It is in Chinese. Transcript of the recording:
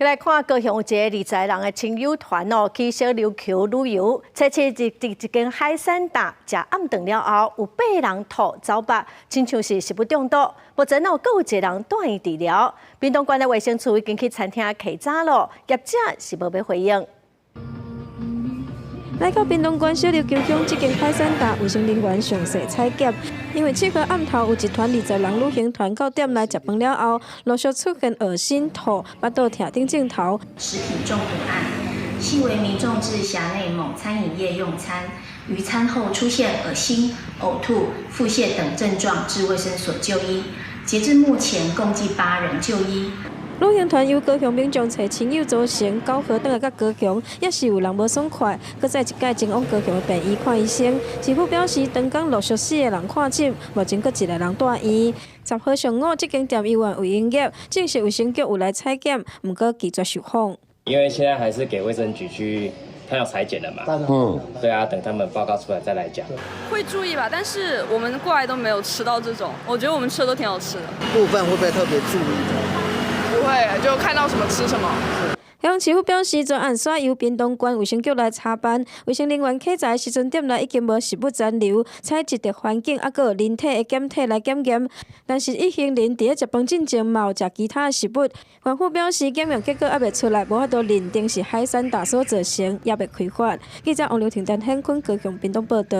再来看高雄有一个20人的亲友团哦，去小琉球旅游，采取一间海产档，食暗顿了后，有8人吐走白，亲像是食物中毒。目前哦，阁有1人住院治疗。屏东县的卫生处已经去餐厅稽查了，业者是无要回应。 来到屏东县小琉球乡这间海产档，卫生人员详细采检，因为7号暗头有一团20人旅行团到店内食饭了后，陆续出现恶心、吐、腹肚痛等症头。食品中毒案，系为民众至辖内某餐饮业用餐，于餐后出现恶心、呕吐、腹泻等症状，至卫生所就医。截至目前，共计8人就医。 旅行团由高雄民众找亲友组成，9号倒来到高雄，也是有人无爽快，搁再一届前往高雄的病院看医生。市府表示，当天陆续4个人看诊，目前搁1个人住院。10号上午，这间店依然有营业，正式卫生局有来采检，不过拒绝受访。因为现在还是给卫生局去。 他要裁剪了嘛？对啊，等他们报告出来再来讲。会注意吧，但是我们过来都没有吃到这种，我觉得我们吃的都挺好吃的。部分会不会特别注意？不会，就看到什么吃什么。 向市府表示，专案煞由屏东县卫生局来查办，卫生人员客在的时阵，店内已经无食物残留，采集的环境还有人体的检体来检验。但是一行人伫咧食饭进前嘛有食其他的食物，县府表示检验结果还未出来，无法度认定是海产大所造成，也未开发。记者王刘婷、陈hen坤高雄屏东报道。